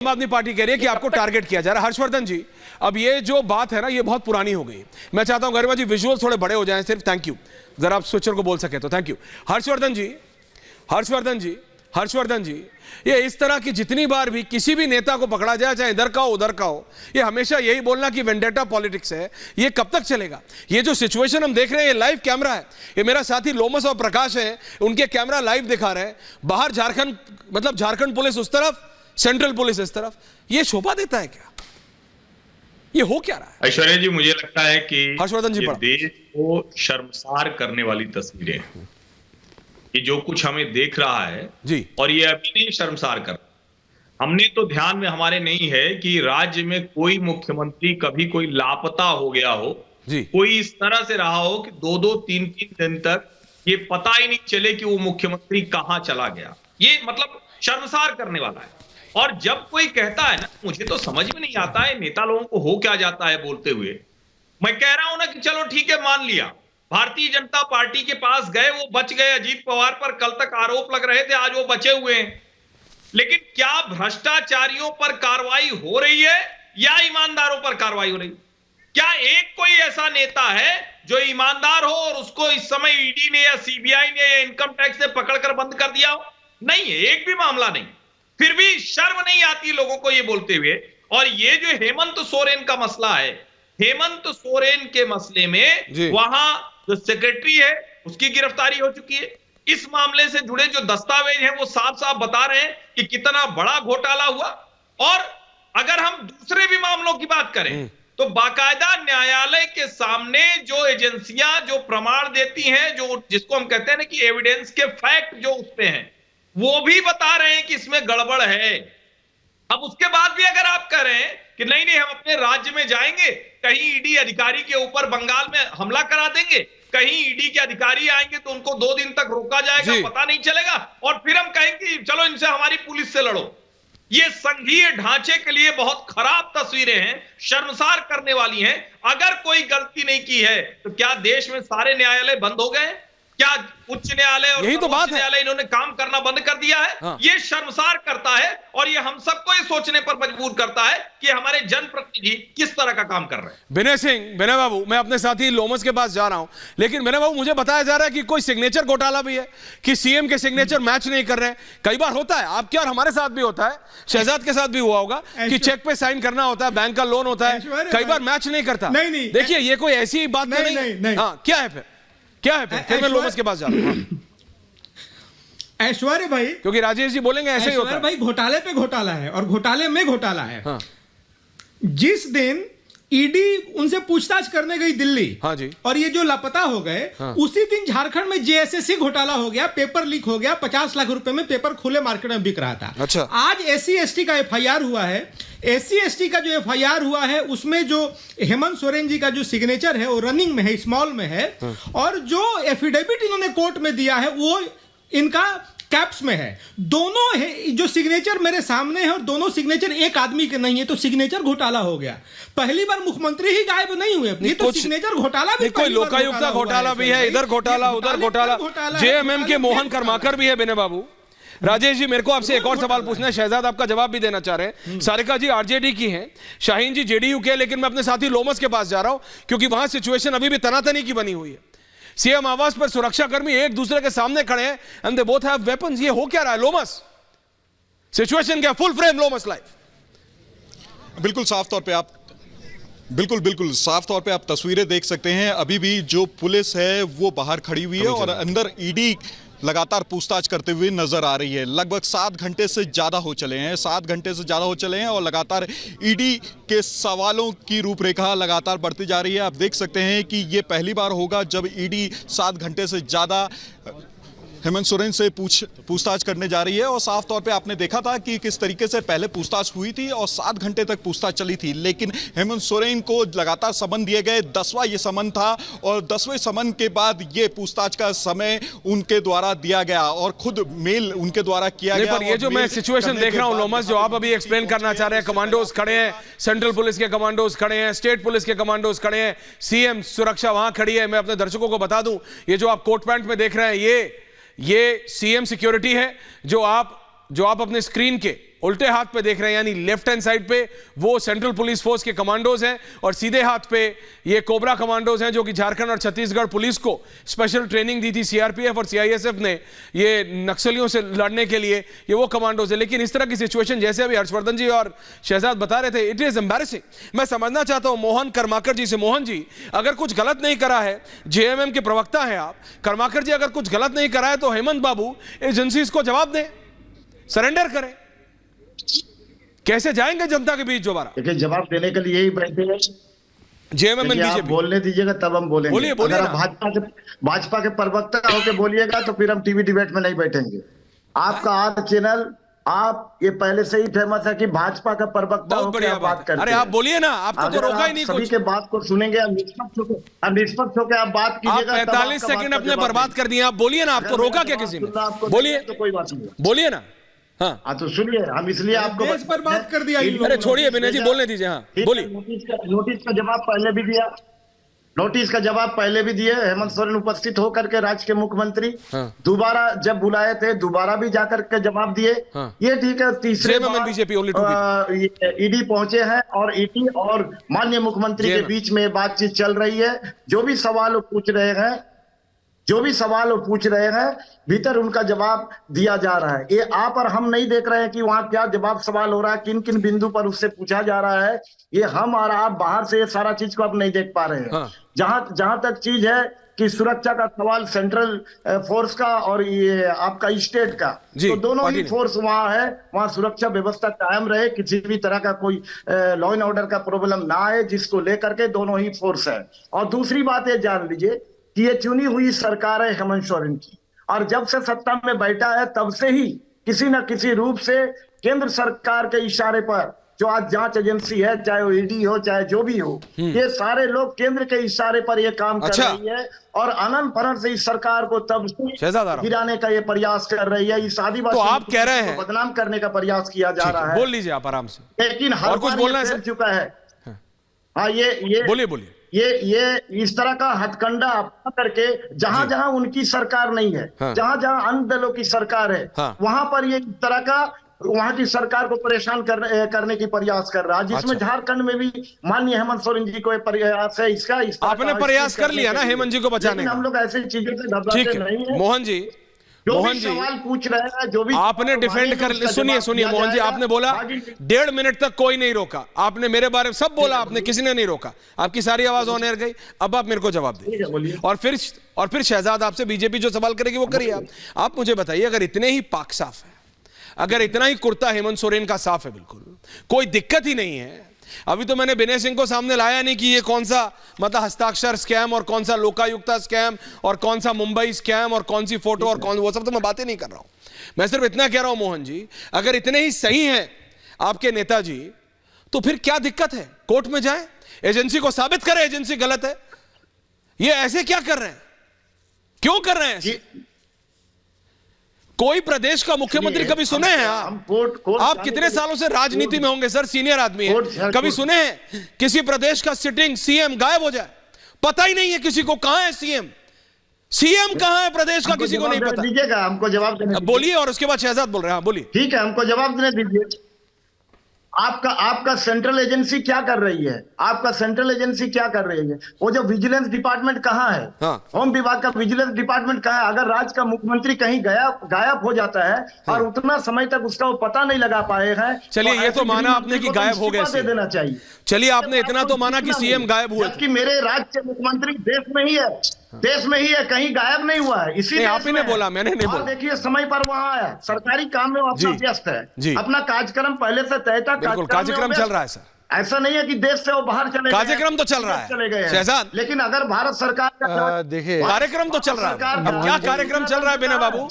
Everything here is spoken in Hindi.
आम आदमी पार्टी कह रही है कि आपको टारगेट किया जा रहा है। हर्षवर्धन जी, अब ये जो बात है ना, ये बहुत पुरानी हो गई। मैं चाहता हूं गरिमा जी विजुअल थोड़े बड़े हो जाएं सिर्फ। थैंक यू, जरा आप स्विचर को बोल सके तो थैंक यू। हर्षवर्धन जी, ये इस तरह की जितनी बार भी किसी भी नेता को पकड़ा जाए, चाहे इधर का हो उधर का हो, ये हमेशा यही बोलना कि वेंडेटा पॉलिटिक्स है। ये कब तक चलेगा? ये जो सिचुएशन हम देख रहे हैं, ये लाइव कैमरा है। ये मेरा साथी लोमस और प्रकाश है, उनके कैमरा लाइव दिखा रहे हैं। बाहर झारखंड, मतलब झारखंड पुलिस उस तरफ, सेंट्रल पुलिस इस तरफ। ये शोभा देता है क्या? ये हो क्या रहा है? ऐश्वर्या जी, मुझे लगता है कि हर्षवर्धन जी, ये देश को शर्मसार करने वाली तस्वीरें हैं। ये जो कुछ हमें देख रहा है जी, और ये अभी नहीं शर्मसार कर, हमने तो ध्यान में हमारे नहीं है कि राज्य में कोई मुख्यमंत्री कभी कोई लापता हो गया हो जी, कोई इस तरह से रहा हो कि 2-2, 3-3 दिन तक ये पता ही नहीं चले कि वो मुख्यमंत्री कहां चला गया। ये मतलब शर्मसार करने वाला है। और जब कोई कहता है ना, मुझे तो समझ में नहीं आता है नेता लोगों को हो क्या जाता है बोलते हुए। मैं कह रहा हूं ना कि चलो ठीक है, मान लिया भारतीय जनता पार्टी के पास गए, वो बच गए। अजीत पवार पर कल तक आरोप लग रहे थे, आज वो बचे हुए हैं। लेकिन क्या भ्रष्टाचारियों पर कार्रवाई हो रही है या ईमानदारों पर कार्रवाई हो रही है? क्या एक कोई ऐसा नेता है जो ईमानदार हो और उसको इस समय ईडी ने या सीबीआई ने या इनकम टैक्स ने पकड़कर बंद कर दिया हो? नहीं है, एक भी मामला नहीं। फिर भी शर्म नहीं आती लोगों को ये बोलते हुए। और ये जो हेमंत सोरेन का मसला है, हेमंत सोरेन के मसले में वहां जो सेक्रेटरी है उसकी गिरफ्तारी हो चुकी है। इस मामले से जुड़े जो दस्तावेज हैं वो साफ साफ बता रहे हैं कि कितना बड़ा घोटाला हुआ। और अगर हम दूसरे भी मामलों की बात करें तो बाकायदा न्यायालय के सामने जो एजेंसियां जो प्रमाण देती हैं, जो जिसको हम कहते हैं ना कि एविडेंस के फैक्ट जो उसपे हैं, वो भी बता रहे हैं कि इसमें गड़बड़ है। अब उसके बाद भी अगर आप कह रहे हैं कि नहीं नहीं हम अपने राज्य में जाएंगे, कहीं ईडी अधिकारी के ऊपर बंगाल में हमला करा देंगे, कहीं ईडी के अधिकारी आएंगे तो उनको 2 दिन तक रोका जाएगा, पता नहीं चलेगा, और फिर हम कहेंगे चलो इनसे हमारी पुलिस से लड़ो। ये संघीय ढांचे के लिए बहुत खराब तस्वीरें हैं, शर्मसार करने वाली हैं। अगर कोई गलती नहीं की है तो क्या देश में सारे न्यायालय बंद हो गए? क्या उच्च न्यायालय और सर्वोच्च न्यायालय इन्होंने काम करना बंद कर दिया है? हाँ। ये शर्मसार करता है और ये हम सबको ये सोचने पर मजबूर करता है कि हमारे जनप्रतिनिधि किस तरह का काम कर रहे हैं। विनय बाबू, मैं अपने साथी लोमस के पास जा रहा हूं, लेकिन विनय बाबू मुझे बताया जा रहा है कि कोई सिग्नेचर घोटाला भी है, कि सीएम के सिग्नेचर मैच नहीं कर रहे हैं। कई बार होता है, आपके और हमारे साथ भी होता है, शहजाद के साथ भी हुआ होगा कि चेक पे साइन करना होता है, बैंक का लोन होता है, कई बार मैच नहीं करता। देखिए ये कोई ऐसी बात नहीं। हाँ, क्या है फिर मैं लोमस के पास जा रहा हूं। ऐश्वर्य भाई, क्योंकि राजेश जी बोलेंगे ऐसे ही होता है। भाई घोटाले पे घोटाला है और घोटाले में घोटाला है। हाँ। जिस दिन ईडी उनसे पूछताछ करने गई दिल्ली, हाँ जी, और ये जो लापता हो गए, हाँ, उसी दिन झारखंड में जेएसएससी घोटाला हो गया, पेपर लीक हो गया, 50 लाख रुपए में पेपर खुले मार्केट में बिक रहा था। अच्छा। आज एससी एसटी का एफआईआर हुआ है। एससी एसटी का जो एफआईआर हुआ है उसमें जो हेमंत सोरेन जी का जो सिग्नेचर है वो रनिंग में है, स्मॉल में है, और जो एफिडेविट इन्होंने कोर्ट में दिया है वो इनका कैप्स में है। दोनों है, जो सिग्नेचर मेरे सामने है और दोनों सिग्नेचर एक आदमी के नहीं है, तो सिग्नेचर घोटाला हो गया। पहली बार मुख्यमंत्री ही गायब नहीं हुए, ये तो सिग्नेचर घोटाला भी, कोई लोकायुक्त का घोटाला भी है, इधर घोटाला उधर घोटाला, जेएमएम के मोहन कर्माकर भी है। विनय बाबू, राजेश जी, मेरे को आपसे एक और सवाल पूछना है, शहजाद आपका जवाब भी देना चाह रहे हैं। सारिका जी आरजेडी की हैं, शाहीन जी जेडीयू के, लेकिन मैं अपने साथी लोमस के पास जा रहा हूं क्योंकि वहां सिचुएशन अभी भी तनातनी की बनी हुई है। सीएम आवास पर सुरक्षा कर्मी एक दूसरे के सामने खड़े हैं, and they both have weapons. ये हो क्या रहा है लोमस? सिचुएशन क्या? Full frame Lomash live. बिल्कुल साफ तौर पे आप बिल्कुल साफ तौर पे आप तस्वीरें देख सकते हैं। अभी भी जो पुलिस है वो बाहर खड़ी हुई है और अंदर ईडी लगातार पूछताछ करते हुए नजर आ रही है। लगभग 7 घंटे से ज़्यादा हो चले हैं और लगातार ईडी के सवालों की रूपरेखा लगातार बढ़ती जा रही है। आप देख सकते हैं कि ये पहली बार होगा जब ईडी 7 घंटे से ज़्यादा हेमंत सोरेन से पूछताछ करने जा रही है। और साफ तौर पे आपने देखा था कि किस तरीके से पहले पूछताछ हुई थी और 7 घंटे तक पूछताछ चली थी, लेकिन हेमंत सोरेन को लगातार समन दिए गए। 10वां ये समन था और 10वें समन के बाद ये पूछताछ का समय उनके द्वारा दिया गया और खुद मेल उनके द्वारा किया गया। पर ये जो मैं सिचुएशन देख रहा हूं लोमस, जो आप अभी एक्सप्लेन करना चाह रहे हैं, कमांडोज खड़े हैं, सेंट्रल पुलिस के कमांडोज खड़े हैं, स्टेट पुलिस के कमांडोज खड़े हैं, सीएम सुरक्षा वहां खड़ी है। मैं अपने दर्शकों को बता दूं, ये जो आप कोट पैंट में देख रहे हैं, ये सीएम सिक्योरिटी है जो आप अपने स्क्रीन के उल्टे हाथ पे देख रहे हैं, यानी लेफ्ट हैंड साइड पे वो सेंट्रल पुलिस फोर्स के कमांडोज हैं और सीधे हाथ पे ये कोबरा कमांडोज हैं जो कि झारखंड और छत्तीसगढ़ पुलिस को स्पेशल ट्रेनिंग दी थी सीआरपीएफ और सीआईएसएफ ने ये नक्सलियों से लड़ने के लिए, ये वो कमांडोज है। लेकिन इस तरह की सिचुएशन जैसे अभी हर्षवर्धन जी और शहजाद बता रहे थे, इट इज एम्बैरेसिंग। मैं समझना चाहता हूं मोहन कर्माकर जी से, मोहन जी अगर कुछ गलत नहीं करा है, जेएमएम के प्रवक्ता हैं आप, कर्माकर जी अगर कुछ गलत नहीं करा है तो हेमंत बाबू एजेंसीज को जवाब दें, सरेंडर करें। कैसे जाएंगे जनता के बीच दोबारा? देखिए, जवाब देने के लिए ही बैठे हैं। जेएमएम देखिए, आप बीजेपी बोलने दीजिएगा तब हम बोलेंगे। बोलिए, बोलिए अगर ना। आप भाजपा के प्रवक्ता होकर बोलिएगा तो फिर हम टीवी डिबेट में नहीं बैठेंगे। आपका आर चैनल, आप ये पहले से ही फेमस है कि भाजपा का प्रवक्ता बहुत होकर बढ़िया आप बात बात करते अरे हैं। आप बोलिए ना, आपको तो अगर रोका ही आप नहीं सभी कुछ। के बात को सुनेंगे, आप निष्पक्ष होकर आप बात आप कीजिएगा। तब 45 आपका सेकंड बात का अपने जवाब बर्बाद देंगे। कर दिए। आप बोलिए ना, आपको अगर रोका मेरा क्या जवाब किसी ने? सुनना आपको बोलिए, नहीं है तो कोई बात नहीं। बोलिए ना। हाँ हाँ तो सुनिए, हम इसलिए आपको देश बर्बाद कर दिया इन लोगों अरे ने। छोड़िए विनय जी, बोलने दीजिए। हाँ ठीक है, बोलिए। नोटिस का जवाब पहले भी दिया, नोटिस का जवाब पहले भी दिए। हेमंत सोरेन उपस्थित होकर के राज्य के मुख्यमंत्री हाँ। दोबारा जब बुलाए थे, दोबारा भी जाकर के जवाब दिए। हाँ। ये ठीक है, तीसरे JMM and BJP only two ED पहुंचे हैं और ईडी और माननीय मुख्यमंत्री के JMM बीच में बातचीत चल रही है। जो भी सवाल वो पूछ रहे हैं, भीतर उनका जवाब दिया जा रहा है। ये आप और हम नहीं देख रहे हैं कि वहां क्या जवाब सवाल हो रहा है, किन किन बिंदु पर उससे पूछा जा रहा है। ये हम और आप बाहर से ये सारा चीज को अब नहीं देख पा रहे हैं। हाँ। जहां तक चीज है कि सुरक्षा का सवाल सेंट्रल फोर्स का और ये आपका स्टेट का, जी, तो दोनों पार्टी ही ने। फोर्स वहां है, वहां सुरक्षा व्यवस्था कायम रहे, किसी भी तरह का कोई लॉ एंड ऑर्डर का प्रॉब्लम ना आए, जिसको लेकर के दोनों ही फोर्स है। और दूसरी बात ये जान लीजिए कि ये चुनी हुई सरकार है हेमंत सोरेन की, और जब से सत्ता में बैठा है तब से ही किसी न किसी रूप से केंद्र सरकार के इशारे पर, जो आज जांच एजेंसी है, चाहे वो ईडी हो चाहे जो भी हो, ये सारे लोग केंद्र के इशारे पर ये काम कर अच्छा। रही है और अनंत फनन से इस सरकार को तब से शहजाद आ रहा हूं। गिराने का ये प्रयास कर रही है। इस आदिवासी तो आप कह रहे को हैं- बदनाम करने का प्रयास किया जा ठीक रहा है, है। बोल लीजिए आप आराम से। लेकिन हर और कुछ बार बोलना ये है फैल सर? चुका है। हाँ, ये बोलिए बोलिए। ये इस तरह का हथकंडा अपना करके जहां जहां उनकी सरकार नहीं है, हाँ। जहां जहां अन्य दलों की सरकार है, हाँ। वहां पर ये इस तरह का वहां की सरकार को परेशान करने की प्रयास कर रहा है, जिसमें अच्छा। झारखंड में भी माननीय हेमंत सोरेन जी को ये प्रयास है इसका। इस तरह आपने का प्रयास कर करने लिया के ना लिए। हेमंत जी को बचाने लेकिन का। हम लोग ऐसी चीजों से ठीक घबराते नहीं है है। मोहन जी, जो मोहन भी जी सवाल पूछ रहे हैं, जो भी आपने डिफेंड कर उसका सुनिए जवाब सुनिए दिया मोहन जी, जाएगा। आपने बोला बाकी 1.5 मिनट तक कोई नहीं रोका। आपने मेरे बारे में सब बोला, आपने किसी ने नहीं रोका, आपकी सारी आवाज ऑन एयर गई। अब आप मेरे को जवाब ठीक है, दें। बोलिए। और फिर शहजाद आपसे बीजेपी जो सवाल करेगी वो करिए। आप मुझे बताइए, अगर इतने ही पाक साफ है, अगर इतना ही कुर्ता हेमंत सोरेन का साफ है, बिल्कुल कोई दिक्कत ही नहीं है। अभी तो मैंने विनय सिंह को सामने लाया नहीं कि ये कौन सा मतलब हस्ताक्षर स्कैम और कौन सा लोकायुक्ता स्कैम और कौन सा मुंबई स्कैम और कौन सी फोटो और कौन, वो सब तो मैं बातें नहीं कर रहा हूं। मैं सिर्फ इतना कह रहा हूं मोहन जी, अगर इतने ही सही हैं आपके नेताजी, तो फिर क्या दिक्कत है? कोर्ट में जाएं, एजेंसी को साबित करें एजेंसी गलत है। ये ऐसे क्या कर रहे हैं, क्यों कर रहे हैं ऐसे? कोई प्रदेश का मुख्यमंत्री कभी सुने हैं आप कितने सालों से राजनीति में होंगे सर, सीनियर आदमी हैं, कभी सुने हैं किसी प्रदेश का सिटिंग सीएम गायब हो जाए? पता ही नहीं है किसी को कहां है सीएम कहां है प्रदेश का, किसी को नहीं पता। दीजिएगा हमको जवाब देने अब बोलिए, और उसके बाद शहजाद बोल रहे हैं। हाँ बोलिए। ठीक है, हमको जवाब देने दीजिए। आपका सेंट्रल एजेंसी क्या कर रही है? आपका सेंट्रल एजेंसी क्या कर रही है? वो जो विजिलेंस डिपार्टमेंट कहाँ है? हाँ। होम विभाग का विजिलेंस डिपार्टमेंट कहाँ है? अगर राज्य का मुख्यमंत्री कहीं गायब हो जाता है और उतना समय तक उसका वो पता नहीं लगा पाए हैं, चलिए, ये तो ऐसे माना आपने कि गृह मंत्री गायब को हो गए इस्तीफा दे देना चाहिए। चलिए, आपने इतना तो माना कि सीएम गायब हुए थे। जबकि मेरे राज्य के मुख्यमंत्री देश में ही है, कहीं गायब नहीं हुआ है। इसी आप ही ने बोला, मैंने नहीं बोला। देखिए, समय पर वहां आया, सरकारी काम में वो अपना व्यस्त है, अपना कार्यक्रम पहले से तय था। बिल्कुल, कार्यक्रम चल रहा है सर। ऐसा नहीं है कि देश से वो बाहर चले गए, कार्यक्रम तो चल रहा है चले गए हैं। शहजाद। लेकिन अगर भारत सरकार का देखिए, कार्यक्रम तो चल रहा है। अब क्या कार्यक्रम चल रहा है बिना बाबू?